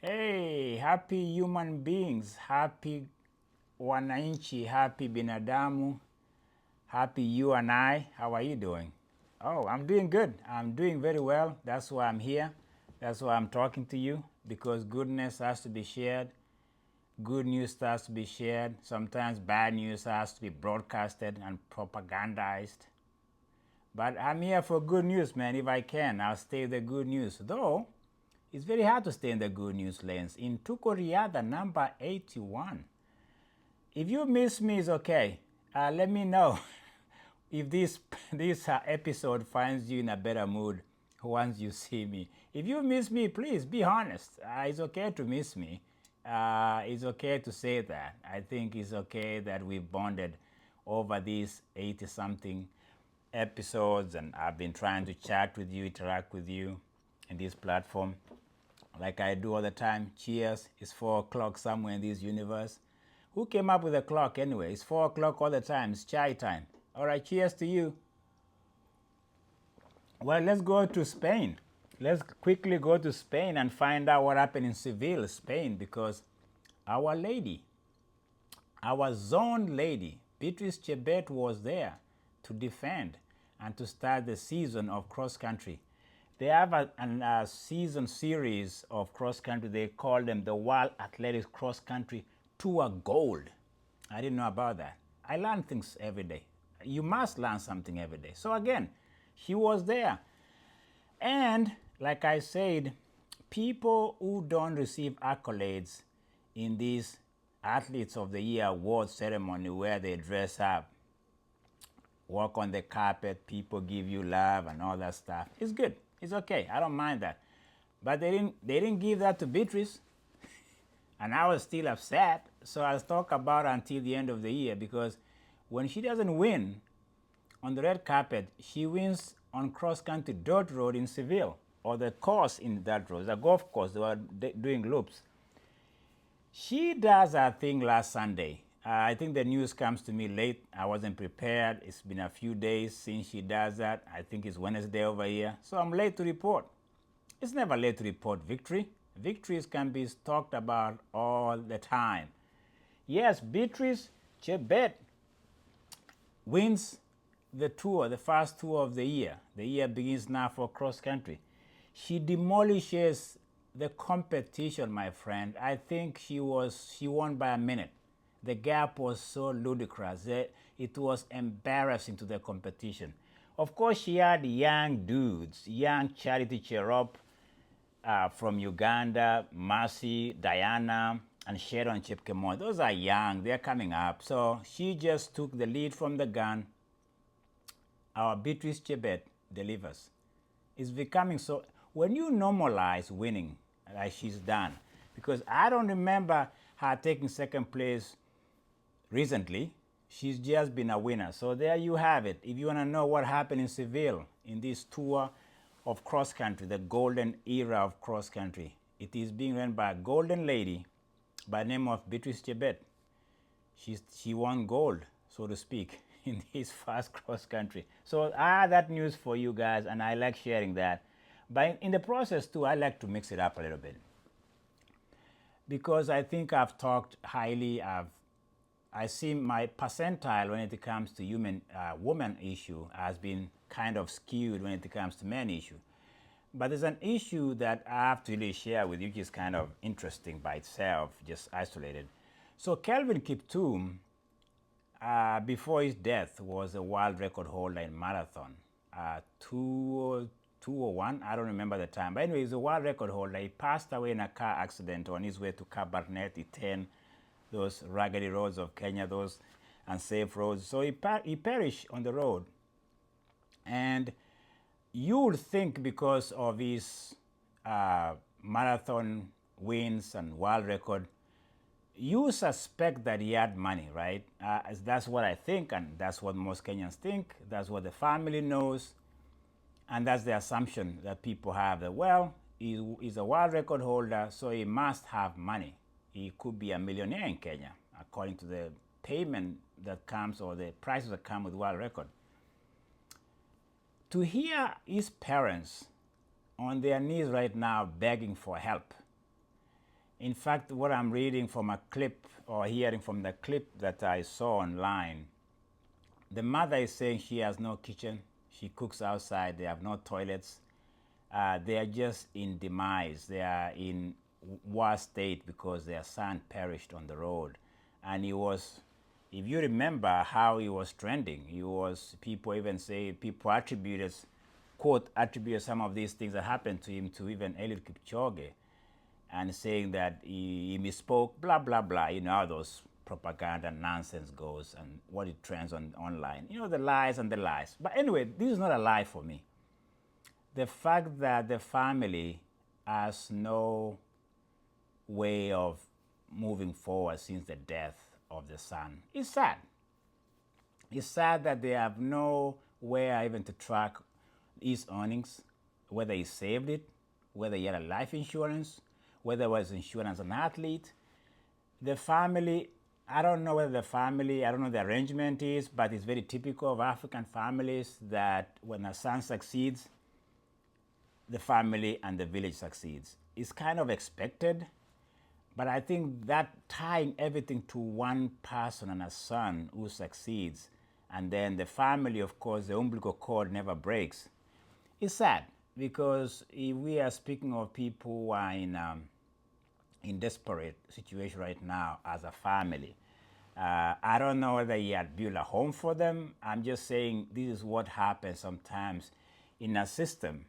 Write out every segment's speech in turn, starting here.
Hey, happy human beings, happy wananchi, happy binadamu, happy you and I. How are you doing? Oh, I'm doing good. I'm doing very well. That's why I'm here. That's why I'm talking to you because goodness has to be shared. Good news has to be shared. Sometimes bad news has to be broadcasted and propagandized. But I'm here for good news, man. If I can, I'll stay the good news. Though, it's very hard to stay in the good news lanes. In Tukoriada, number 81. If you miss me, it's okay. Let me know if this episode finds you in a better mood once you see me. If you miss me, please be honest. It's okay to miss me. It's okay to say that. I think it's okay that we bonded over these 80 something episodes, and I've been trying to chat with you, interact with you in this platform like I do all the time. Cheers. It's 4 o'clock somewhere in this universe. Who came up with a clock anyway? It's 4 o'clock all the time. It's chai time. All right, cheers to you. Well, let's go to Spain. Let's quickly go to Spain and find out what happened in Seville, Spain, because our lady, our zone lady, Beatrice Chebet, was there to defend and to start the season of cross country. They have a season series of cross country. They call them the World Athletics Cross Country Tour Gold. I didn't know about that. I learn things every day. You must learn something every day. So again, she was there. And like I said, people who don't receive accolades in these Athletes of the Year award ceremony where they dress up, walk on the carpet, people give you love and all that stuff. It's good. It's okay. I don't mind that. But they didn't give that to Beatrice. And I was still upset. So I'll talk about her until the end of the year, because when she doesn't win on the red carpet, she wins on cross-country dirt road in Seville, or the course in that road, the golf course. They were doing loops. She does her thing last Sunday. I think the news comes to me late. I wasn't prepared. It's been a few days since she does that. I think it's Wednesday over here. So I'm late to report. It's never late to report victory. Victories can be talked about all the time. Yes, Beatrice Chebet wins the tour, the first tour of the year. The year begins now for cross country. She demolishes the competition, my friend. I think she won by a minute. The gap was so ludicrous. It was embarrassing to the competition. Of course, she had young dudes, young Charity Cherop from Uganda, Mercy, Diana, and Sharon Chepkemoi. Those are young. They're coming up. So she just took the lead from the gun. Our Beatrice Chebet delivers. It's becoming so. When you normalize winning, like she's done, because I don't remember her taking second place recently. She's just been a winner. So there you have it. If you want to know what happened in Seville in this tour of cross country, the golden era of cross country, it is being run by a golden lady by the name of Beatrice Chebet. She won gold, so to speak, in this fast cross country. So I have that news for you guys, and I like sharing that. But in the process too, I like to mix it up a little bit, because I think I've talked highly. I see my percentile when it comes to woman issue has been kind of skewed when it comes to men issue. But there's an issue that I have to really share with you, which is kind of interesting by itself, just isolated. So Kelvin Kiptum, before his death, was a world record holder in marathon. 201, I don't remember the time. But anyway, he's a world record holder. He passed away in a car accident on his way to Cabernet, Iten, those raggedy roads of Kenya, those unsafe roads. So he perished on the road. And you would think, because of his marathon wins and world record, you suspect that he had money, right? That's what I think, and that's what most Kenyans think. That's what the family knows. And that's the assumption that people have, that, well, he's a world record holder, so he must have money. He could be a millionaire in Kenya, according to the payment that comes, or the prices that come with world record. To hear his parents on their knees right now begging for help, In fact, what I'm reading from a clip or hearing from the clip that I saw online, the mother is saying she has no kitchen. She cooks outside. They have no toilets. They are just in demise. They are in worse state because their son perished on the road. And he was, if you remember how he was trending, he was, people even say, people attributed, quote, attributed some of these things that happened to him to even Eliud Kipchoge, and saying that he misspoke, blah, blah, blah. You know how those propaganda nonsense goes and what it trends on online. You know, the lies and the lies. But anyway, this is not a lie for me. The fact that the family has no way of moving forward since the death of the son is sad. It's sad that they have no way even to track his earnings, whether he saved it, whether he had a life insurance, whether it was insured as an athlete. The family, I don't know whether the family, I don't know the arrangement is, but it's very typical of African families that when a son succeeds, the family and the village succeeds. It's kind of expected, but I think that tying everything to one person and a son who succeeds, and then the family, of course, the umbilical cord never breaks, is sad, because if we are speaking of people who are in desperate situation right now as a family. I don't know whether he had built a home for them. I'm just saying this is what happens sometimes in a system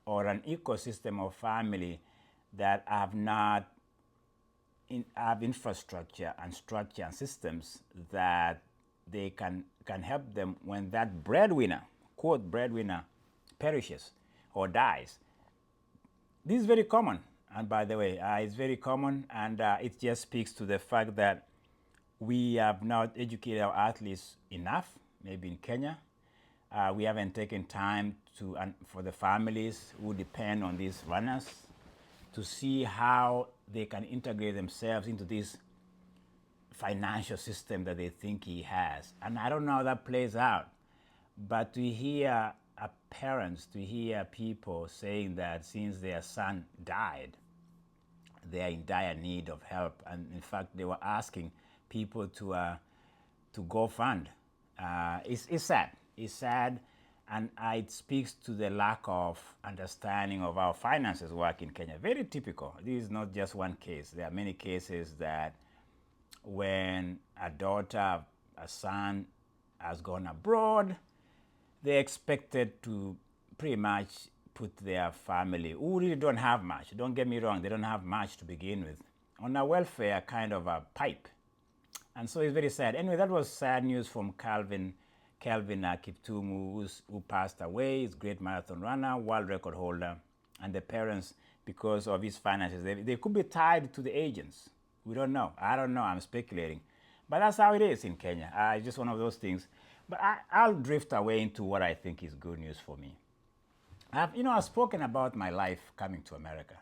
or an ecosystem of family that have not have infrastructure and structure and systems that they can help them when that breadwinner, quote breadwinner, perishes or dies. This is very common. And by the way, it's very common, and it just speaks to the fact that we have not educated our athletes enough, maybe in Kenya. We haven't taken time for the families who depend on these runners to see how they can integrate themselves into this financial system that they think he has. And I don't know how that plays out, but to hear parents, to hear people saying that since their son died, they are in dire need of help, and in fact, they were asking people to go fund. It's sad. It's sad, and it speaks to the lack of understanding of how finances work in Kenya. Very typical. This is not just one case. There are many cases that when a daughter, a son has gone abroad, they're expected to pretty much put their family, who really don't have much, don't get me wrong, they don't have much to begin with, on a welfare kind of a pipe. And so it's very sad. Anyway, that was sad news from Kelvin Kiptum, who passed away. He's a great marathon runner, world record holder. And the parents, because of his finances, they could be tied to the agents. We don't know. I don't know. I'm speculating. But that's how it is in Kenya. It's just one of those things. But I'll drift away into what I think is good news for me. I've spoken about my life coming to America.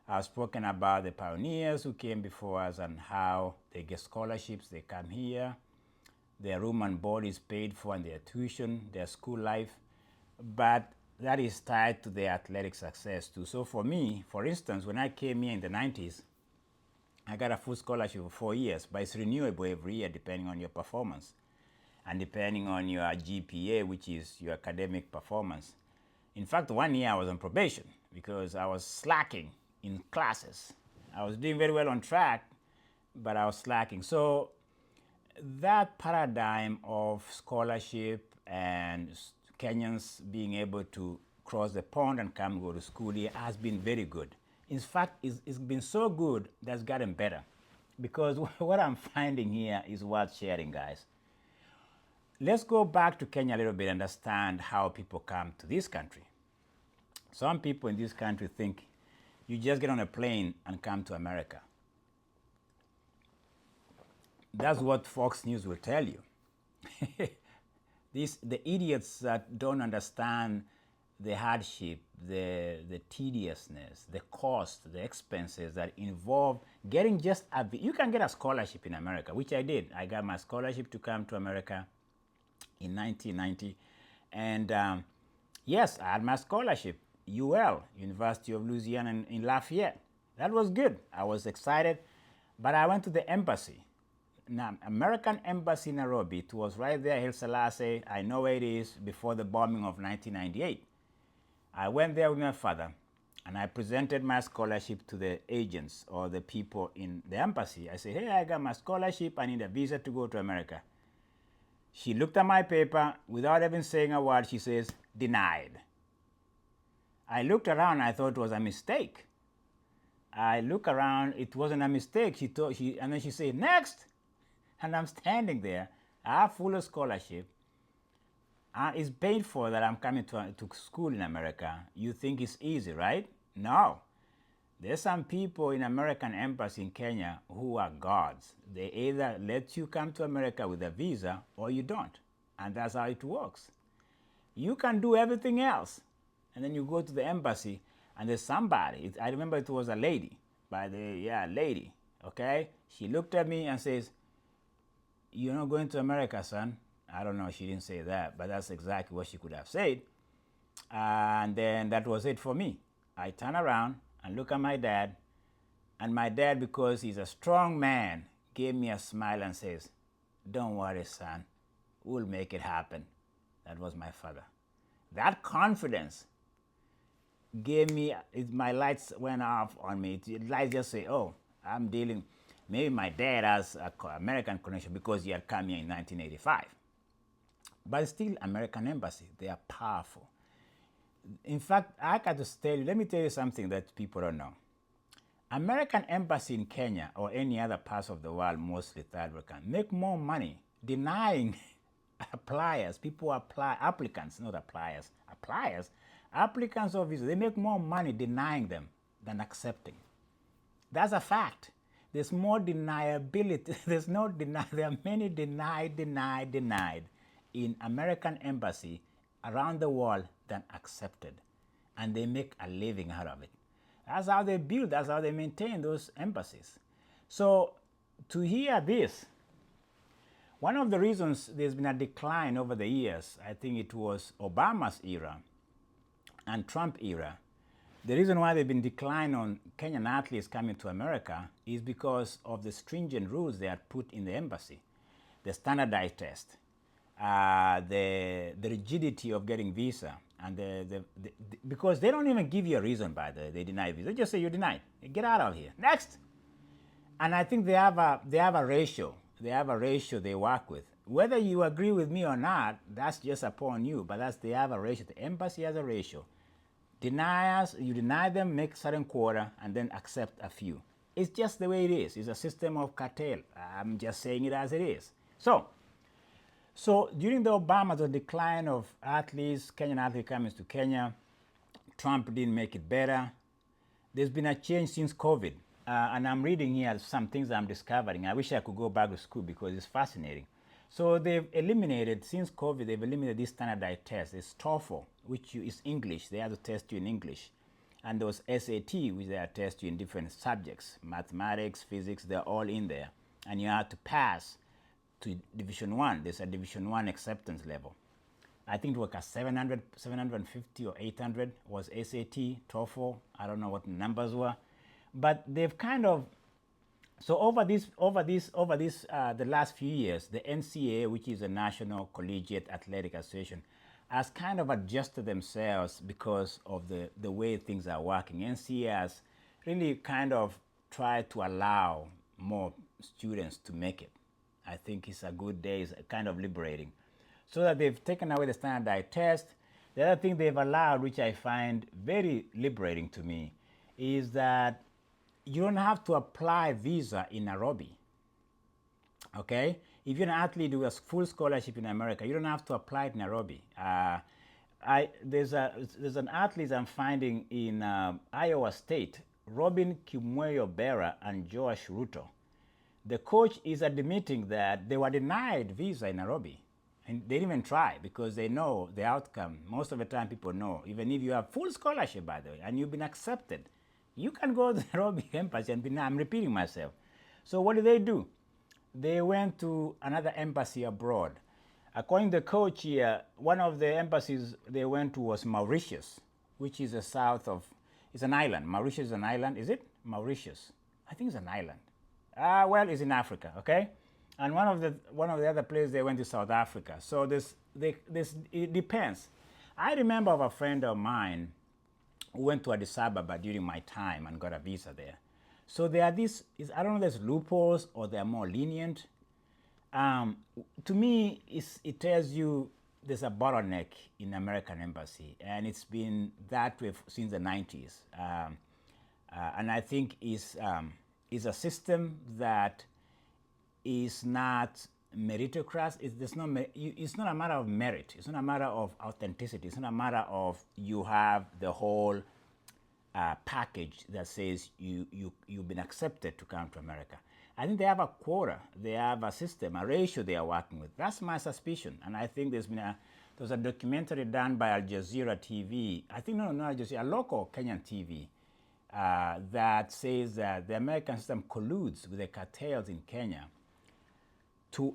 I've spoken about the pioneers who came before us and how they get scholarships, they come here, their room and board is paid for, and their tuition, their school life. But that is tied to their athletic success too. So for me, for instance, when I came here in the 90s, I got a full scholarship for 4 years, but it's renewable every year depending on your performance and depending on your GPA, which is your academic performance. In fact, 1 year I was on probation because I was slacking in classes. I was doing very well on track, but I was slacking. So that paradigm of scholarship and Kenyans being able to cross the pond and come go to school here has been very good. In fact, it's been so good that's gotten better, because what I'm finding here is worth sharing, guys. Let's go back to Kenya a little bit and understand how people come to this country. Some people in this country think you just get on a plane and come to America. That's what Fox News will tell you. The idiots that don't understand the hardship, the tediousness, the cost, the expenses that involve getting just you can get a scholarship in America, which I did. I got my scholarship to come to America in 1990. And yes, I had my scholarship, UL, University of Louisiana in Lafayette. That was good. I was excited, but I went to the embassy. Now, American Embassy in Nairobi, it was right there, Haile Selassie. I know where it is, before the bombing of 1998. I went there with my father, and I presented my scholarship to the agents or the people in the embassy. I said, hey, I got my scholarship. I need a visa to go to America. She looked at my paper without even saying a word. She says, denied. I looked around. I thought it was a mistake. I look around. It wasn't a mistake. And then she said, next. And I'm standing there. I have full scholarship. It's paid for that I'm coming to school in America. You think it's easy, right? No. There's some people in American embassy in Kenya who are gods. They either let you come to America with a visa or you don't. And that's how it works. You can do everything else. And then you go to the embassy and there's somebody. I remember it was a lady. Lady. Okay? She looked at me and says, you're not going to America, son. I don't know, she didn't say that, but that's exactly what she could have said. And then that was it for me. I turn around and look at my dad, and my dad, because he's a strong man, gave me a smile and says, don't worry, son, we'll make it happen. That was my father. That confidence gave me, my lights went off on me. Lights just say, oh, I'm dealing, maybe my dad has an American connection because he had come here in 1985. But still, American embassy, they are powerful. In fact, I got to tell you, let me tell you something that people don't know. American embassy in Kenya or any other parts of the world, mostly third world countries, make more money denying appliers. People apply, applicants, not appliers, applicants of visa. They make more money denying them than accepting. That's a fact. There's more deniability. There's no deny. There are many denied in American embassy around the world than accepted. And they make a living out of it. That's how they build, that's how they maintain those embassies. So to hear this, one of the reasons there's been a decline over the years, I think it was Obama's era and Trump era. The reason why there's been decline on Kenyan athletes coming to America is because of the stringent rules they had put in the embassy. The standardized test, the rigidity of getting visa, and because they don't even give you a reason by they deny visa. They just say you're denied. Get out of here. Next. And I think they have a ratio. They have a ratio they work with. Whether you agree with me or not, that's just upon you. But they have a ratio. The embassy has a ratio. Deniers, you deny them, make certain quota, and then accept a few. It's just the way it is. It's a system of cartel. I'm just saying it as it is. So during the Obama, the decline of athletes, Kenyan athletes coming to Kenya, Trump didn't make it better. There's been a change since COVID. And I'm reading here some things I'm discovering. I wish I could go back to school because it's fascinating. So they've eliminated, since COVID, they've eliminated this standardized test. It's TOEFL, which is English. They have to test you in English. And those SAT, which they have to test you in different subjects, mathematics, physics, they're all in there. And you have to pass to Division 1. There's a Division 1 acceptance level. I think it was a 750 or 800 was SAT, TOEFL. I don't know what the numbers were. But they've kind of, so over the last few years, the Ncaa, which is the National Collegiate Athletic Association, has kind of adjusted themselves because of the way things are working. Ncaa has really kind of tried to allow more students to make it. I think it's a good day, it's kind of liberating. So that they've taken away the standardized test. The other thing they've allowed, which I find very liberating to me, is that you don't have to apply visa in Nairobi, okay? If you're an athlete who has full scholarship in America, you don't have to apply it in Nairobi. There's an athlete I'm finding in Iowa State, Robin Kimweyo-Bera and Joash Ruto. The coach is admitting that they were denied visa in Nairobi. And they didn't even try because they know the outcome. Most of the time people know, even if you have full scholarship, by the way, and you've been accepted, you can go to the Nairobi embassy and I'm repeating myself. So what do? They went to another embassy abroad. According to the coach here, one of the embassies they went to was Mauritius, which is the south of, it's an island. Mauritius is an island, is it? Mauritius. I think it's an island. Well, it's in Africa, okay? And one of the other places they went to South Africa. So it depends. I remember of a friend of mine who went to Addis Ababa during my time and got a visa there. So there are I don't know, there's loopholes or they're more lenient. To me, it tells you there's a bottleneck in American embassy, and it's been that way since the 90s. And I think is a system that is not meritocracy. It's not a matter of merit. It's not a matter of authenticity. It's not a matter of you have the whole package that says you've been accepted to come to America. I think they have a quota, they have a system, a ratio they are working with. That's my suspicion. And I think there's a documentary done by Al Jazeera TV, I think, no, not Al Jazeera, a local Kenyan TV, that says that the American system colludes with the cartels in Kenya to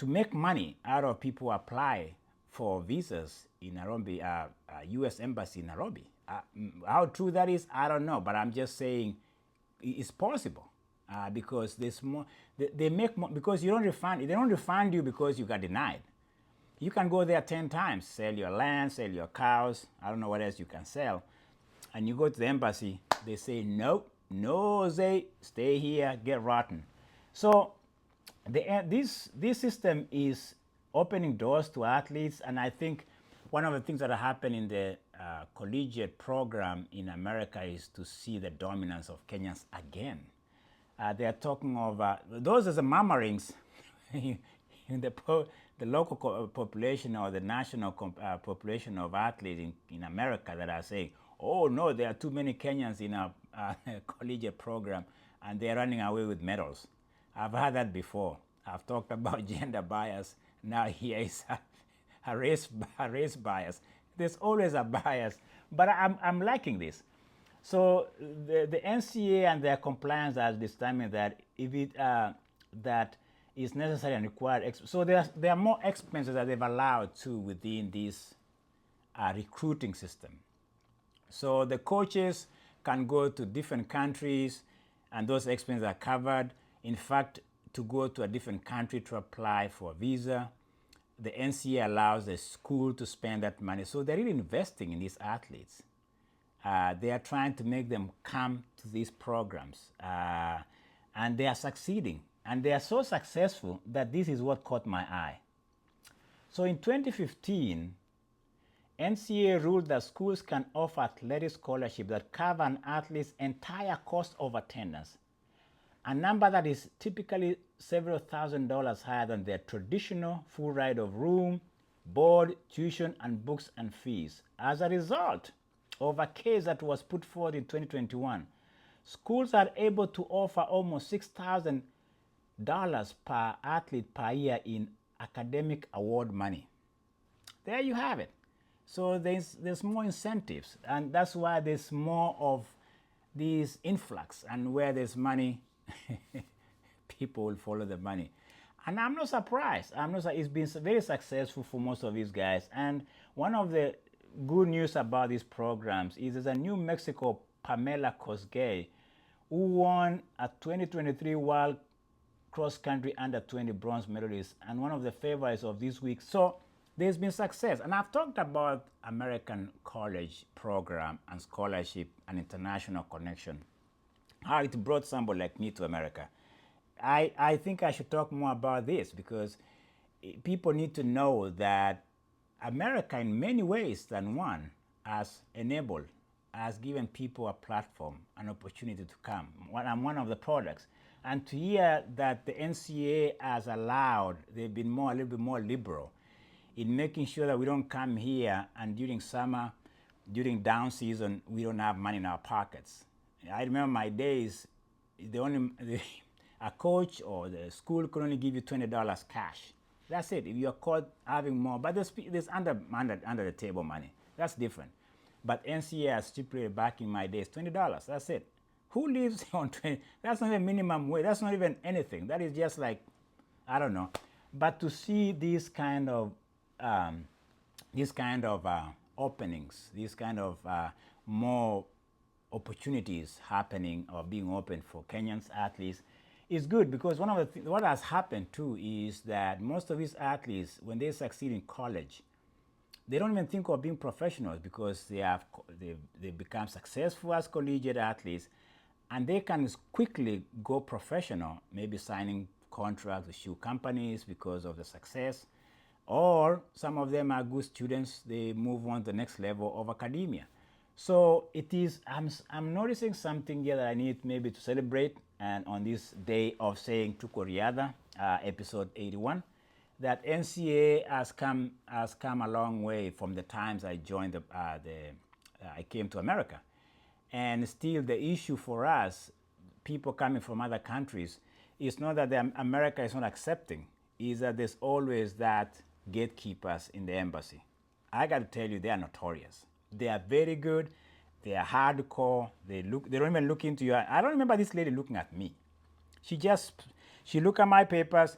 make money out of people who apply for visas in Nairobi, U.S. Embassy in Nairobi. How true that is, I don't know, but I'm just saying it's possible. Because there's more, they make more, because they don't refund you because you got denied. You can go there 10 times, sell your land, sell your cows, I don't know what else you can sell, and you go to the embassy, they say, nope, no, Jose, stay here, get rotten. So this system is opening doors to athletes, and I think one of the things that happened in the collegiate program in America is to see the dominance of Kenyans again. They are talking of those are the murmurings in the local population or the national population of athletes in America that are saying, oh no, there are too many Kenyans in our collegiate program and they're running away with medals. I've heard that before. I've talked about gender bias. Now here is a race bias. There's always a bias, but I'm liking this. So the Ncaa and their compliance has determined that if it that is necessary and required, so there are more expenses that they've allowed to within this recruiting system. So the coaches can go to different countries, and those expenses are covered. In fact, to go to a different country to apply for a visa, the Ncaa allows the school to spend that money. So they're really investing in these athletes. They are trying to make them come to these programs, and they are succeeding. And they are so successful that this is what caught my eye. So in 2015, Ncaa ruled that schools can offer athletic scholarships that cover an athlete's entire cost of attendance, a number that is typically several $1,000s higher than their traditional full ride of room, board, tuition, and books and fees. As a result of a case that was put forward in 2021, schools are able to offer almost $6,000 per athlete per year in academic award money. There you have it. So there's more incentives, and that's why there's more of this influx, and where there's money, people will follow the money. And I'm not surprised. It's been very successful for most of these guys. And one of the good news about these programs is there's a New Mexico Pamela Kosgei who won a 2023 World Cross Country Under 20 bronze medalist and one of the favorites of this week. So there's been success. And I've talked about American college program and scholarship and international connection, how it brought somebody like me to America. I think I should talk more about this because people need to know that America, in many ways than one, has enabled, has given people a platform, an opportunity to come. I'm one of the products. And to hear that the Ncaa has allowed, they've been a little bit more liberal in making sure that we don't come here and during summer, during down season, we don't have money in our pockets. I remember my days, a coach or the school could only give you $20 cash. That's it. If you're caught having more, but there's under the table money. That's different. But Ncaa stipulated back in my days $20. That's it. Who lives on 20? That's not even minimum wage. That's not even anything. That is just like, I don't know. But to see these kind of openings, these kind of more opportunities happening or being open for Kenyans athletes is good, because one of the what has happened too is that most of these athletes, when they succeed in college, they don't even think of being professionals, because they become successful as collegiate athletes, and they can quickly go professional, maybe signing contracts with shoe companies because of the success, or some of them are good students, they move on to the next level of academia. So it is, I'm noticing something here that I need maybe to celebrate, and on this day of saying Tuko Riadha, episode 81, that Ncaa has come a long way from the times I joined I came to America. And still the issue for us, people coming from other countries, is not that America is not accepting, is that there's always that gatekeepers in the embassy. I got to tell you, they are notorious. They are very good. They are hardcore. They don't even look into you. I don't remember this lady looking at me. She looked at my papers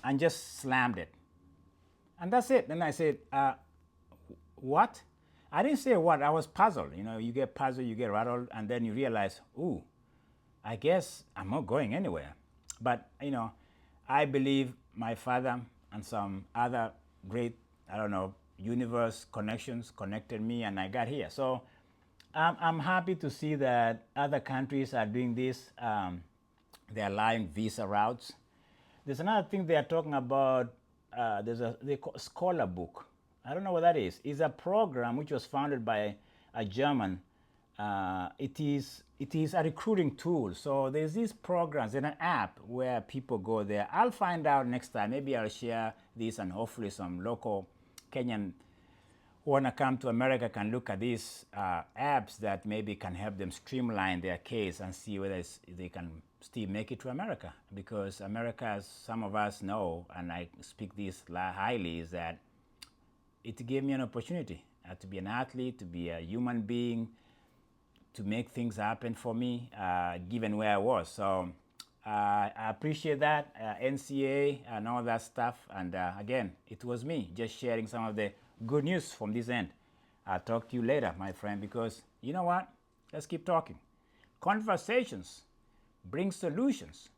and just slammed it. And that's it. Then I said, what? I didn't say what. I was puzzled. You know, you get puzzled, you get rattled, and then you realize, ooh, I guess I'm not going anywhere. But, you know, I believe my father and some other great, universe connections connected me, and I got here. So I'm happy to see that other countries are doing this. They're allowing visa routes. There's another thing they are talking about. They call Scholar Book. I don't know what that is. It's a program which was founded by a German. It is a recruiting tool. So there's these programs in an app where people go there. I'll find out next time. Maybe I'll share this, and hopefully some local Kenyan who want to come to America can look at these apps that maybe can help them streamline their case and see whether they can still make it to America. Because America, as some of us know, and I speak this highly, is that it gave me an opportunity to be an athlete, to be a human being, to make things happen for me, given where I was. So I appreciate that, Ncaa and all that stuff. And again, it was me just sharing some of the good news from this end. I'll talk to you later, my friend, because you know what? Let's keep talking. Conversations bring solutions.